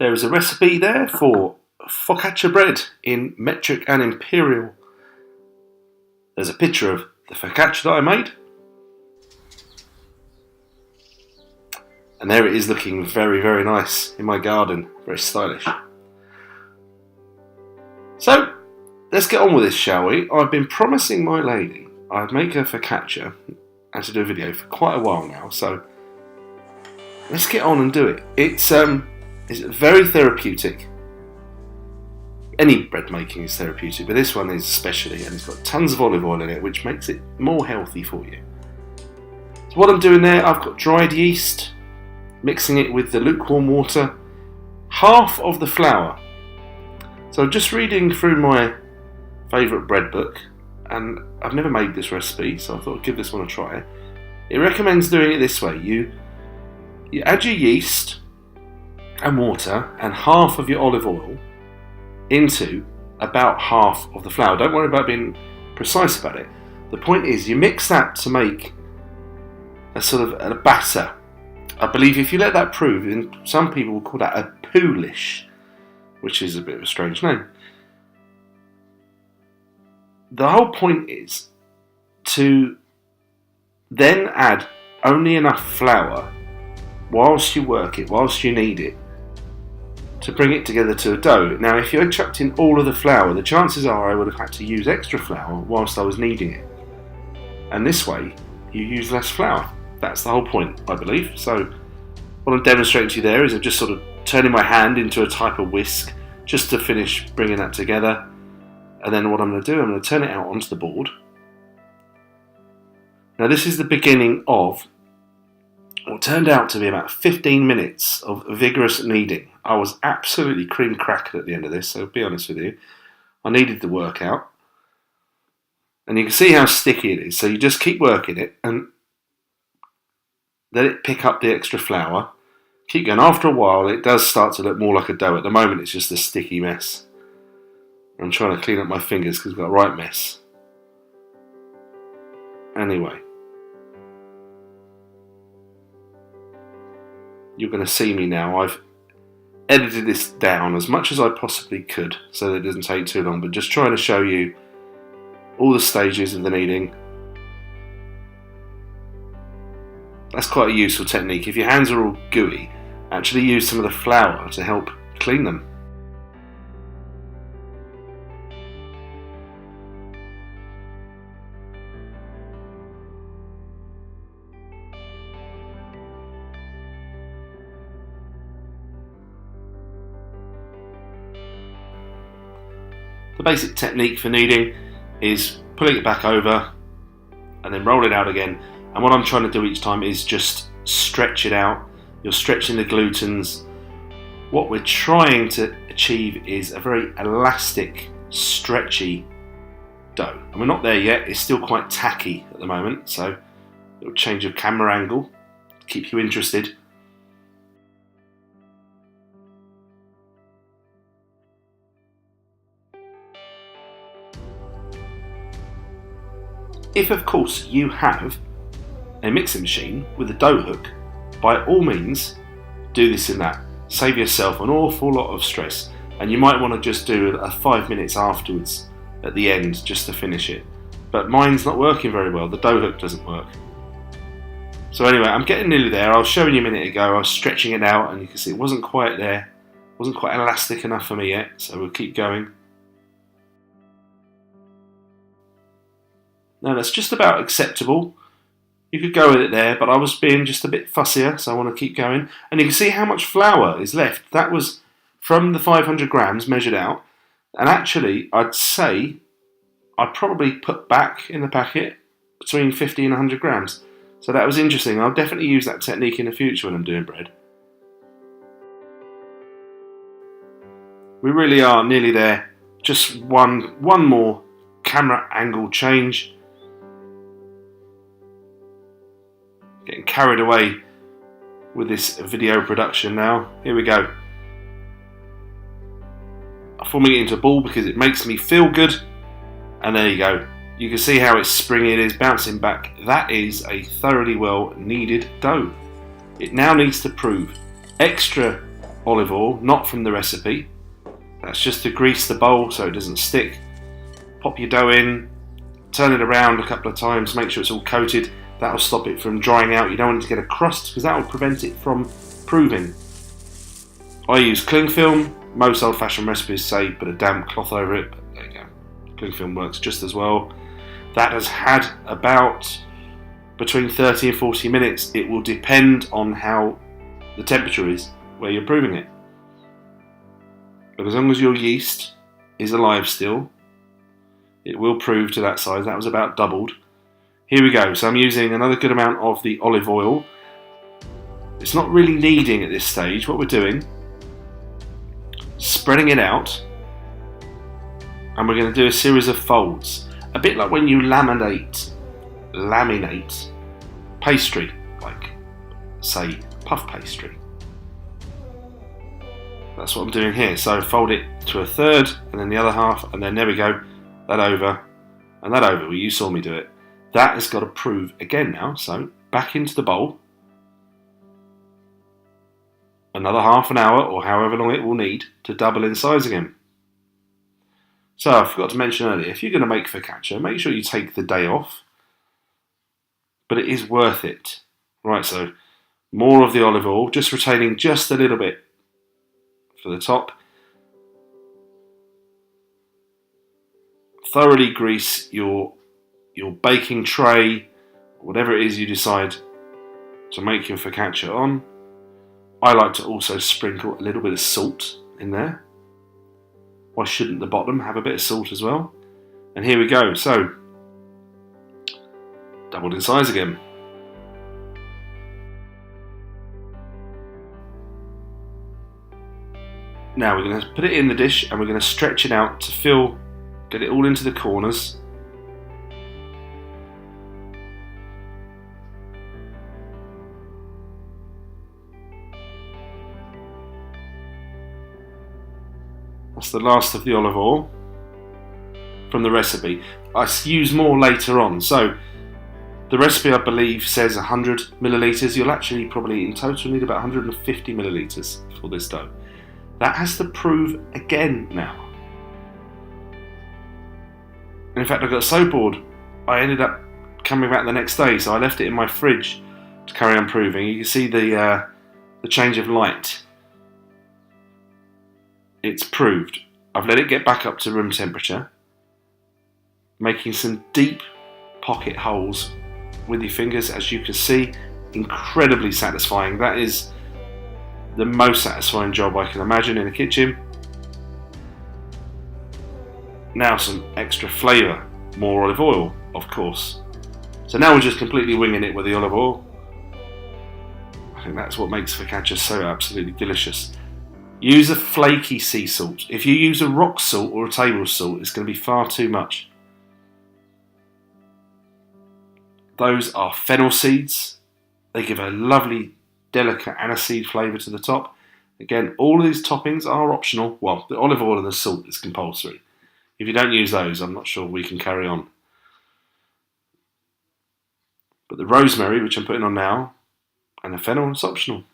There is a recipe there for focaccia bread in metric and imperial. There's a picture of the focaccia that I made. And there it is, looking very, very nice in my garden. Very stylish. So, let's get on with this, shall we? I've been promising my lady I'd make her focaccia and to do a video for quite a while now, so let's get on and do it. It's very therapeutic. Any bread making is therapeutic, but this one is especially, and it's got tons of olive oil in it, which makes it more healthy for you. So what I'm doing there, I've got dried yeast, mixing it with the lukewarm water, half of the flour. So I'm just reading through my favourite bread book, and I've never made this recipe, so I thought I'd give this one a try. It recommends doing it this way. You add your yeast and water and half of your olive oil into about half of the flour. Don't worry about being precise about it. The point is, you mix that to make a sort of a batter. I believe if you let that prove, and some people will call that a poolish, which is a bit of a strange name. The whole point is to then add only enough flour whilst you work it, whilst you knead it, to bring it together to a dough. Now, if you had chucked in all of the flour, the chances are I would have had to use extra flour whilst I was kneading it. And this way, you use less flour. That's the whole point, I believe. So, what I'm demonstrating to you there is I'm just sort of turning my hand into a type of whisk just to finish bringing that together. And then what I'm going to do, I'm going to turn it out onto the board. Now, this is the beginning of what turned out to be about 15 minutes of vigorous kneading. I was absolutely cream crackered at the end of this, so be honest with you. I needed the workout. And you can see how sticky it is, so you just keep working it and let it pick up the extra flour. Keep going. After a while, it does start to look more like a dough. At the moment, it's just a sticky mess. I'm trying to clean up my fingers because I've got a right mess. Anyway. You're going to see me now. I've edited this down as much as I possibly could so that it doesn't take too long, but just trying to show you all the stages of the kneading. That's quite a useful technique. If your hands are all gooey, actually use some of the flour to help clean them. The basic technique for kneading is pulling it back over and then roll it out again. And what I'm trying to do each time is just stretch it out. You're stretching the glutens. What we're trying to achieve is a very elastic, stretchy dough. And we're not there yet. It's still quite tacky at the moment. So a little change of camera angle to keep you interested. If, of course, you have a mixing machine with a dough hook, by all means, do this in that. Save yourself an awful lot of stress. And you might want to just do a 5 minutes afterwards at the end just to finish it. But mine's not working very well. The dough hook doesn't work. So anyway, I'm getting nearly there. I was showing you a minute ago. I was stretching it out and you can see it wasn't quite there. It wasn't quite elastic enough for me yet. So we'll keep going. Now that's just about acceptable. You could go with it there, but I was being just a bit fussier, so I want to keep going. And you can see how much flour is left. That was from the 500 grams measured out. And actually, I'd say I probably put back in the packet between 50 and 100 grams. So that was interesting. I'll definitely use that technique in the future when I'm doing bread. We really are nearly there. Just one more camera angle change. Getting carried away with this video production now. Here we go. I'm forming it into a ball because it makes me feel good. And there you go. You can see how it's springy, it is bouncing back. That is a thoroughly well kneaded dough. It now needs to prove extra olive oil, not from the recipe. That's just to grease the bowl so it doesn't stick. Pop your dough in, turn it around a couple of times, make sure it's all coated. That'll stop it from drying out. You don't want it to get a crust because that will prevent it from proving. I use cling film. Most old-fashioned recipes say put a damp cloth over it, but there you go. Cling film works just as well. That has had about between 30 and 40 minutes. It will depend on how the temperature is where you're proving it. But as long as your yeast is alive still, it will prove to that size. That was about doubled. Here we go. So I'm using another good amount of the olive oil. It's not really kneading at this stage. What we're doing, spreading it out, and we're going to do a series of folds. A bit like when you laminate pastry, like say puff pastry. That's what I'm doing here. So fold it to a third, and then the other half, and then there we go. That over, and that over. Well, you saw me do it. That has got to prove again now. So back into the bowl. Another half an hour, or however long it will need to double in size again. So I forgot to mention earlier, if you're going to make focaccia, make sure you take the day off. But it is worth it. Right, so more of the olive oil, just retaining just a little bit for the top. Thoroughly grease your baking tray, whatever it is you decide to make your focaccia on. I like to also sprinkle a little bit of salt in there. Why shouldn't the bottom have a bit of salt as well? And here we go. So, doubled in size again. Now we're going to put it in the dish and we're going to stretch it out to get it all into the corners. That's the last of the olive oil from the recipe. I use more later on. So the recipe, I believe, says 100 millilitres. You'll actually probably in total need about 150 millilitres for this dough. That has to prove again now. And in fact, I got so bored, I ended up coming back the next day. So I left it in my fridge to carry on proving. You can see the change of light. It's proved. I've let it get back up to room temperature, making some deep pocket holes with your fingers, as you can see. Incredibly satisfying. That is the most satisfying job I can imagine in a kitchen. Now some extra flavour, more olive oil, of course. So now we're just completely winging it with the olive oil. I think that's what makes focaccia so absolutely delicious. Use a flaky sea salt. If you use a rock salt or a table salt, it's going to be far too much. Those are fennel seeds. They give a lovely, delicate aniseed flavour to the top. Again, all of these toppings are optional. Well, the olive oil and the salt is compulsory. If you don't use those, I'm not sure we can carry on. But the rosemary, which I'm putting on now, and the fennel, it's optional.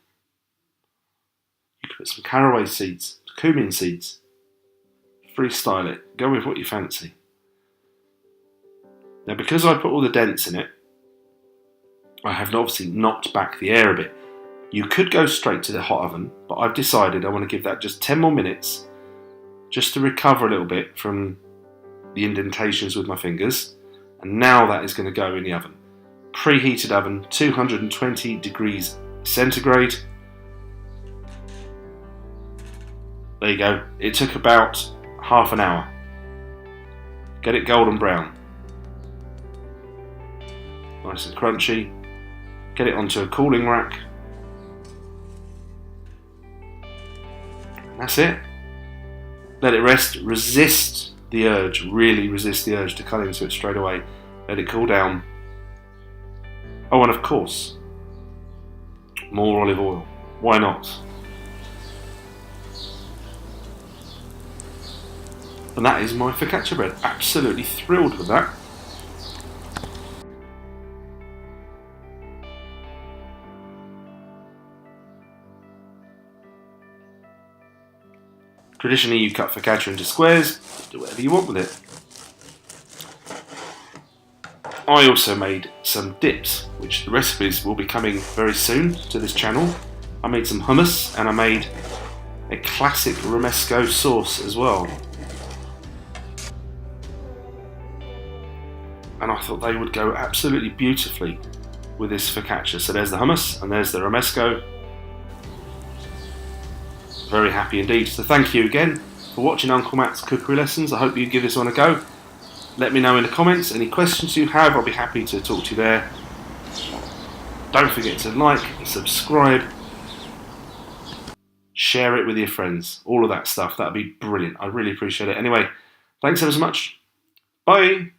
You could put some caraway seeds, cumin seeds. Freestyle it. Go with what you fancy. Now, because I put all the dents in it, I have obviously knocked back the air a bit. You could go straight to the hot oven, but I've decided I want to give that just 10 more minutes just to recover a little bit from the indentations with my fingers. And now that is going to go in the oven. Preheated oven, 220 degrees centigrade. There you go. It took about half an hour. Get it golden brown. Nice and crunchy. Get it onto a cooling rack. That's it. Let it rest. Resist the urge. Really resist the urge to cut into it straight away. Let it cool down. Oh, and of course, more olive oil. Why not? And that is my focaccia bread. Absolutely thrilled with that. Traditionally, you cut focaccia into squares, do whatever you want with it. I also made some dips, which the recipes will be coming very soon to this channel. I made some hummus and I made a classic romesco sauce as well. And I thought they would go absolutely beautifully with this focaccia. So there's the hummus and there's the romesco. Very happy indeed. So thank you again for watching Uncle Matt's cookery lessons. I hope you give this one a go. Let me know in the comments any questions you have. I'll be happy to talk to you there. Don't forget to like, subscribe, share it with your friends. All of that stuff. That'd be brilliant. I really appreciate it. Anyway, thanks ever so much. Bye.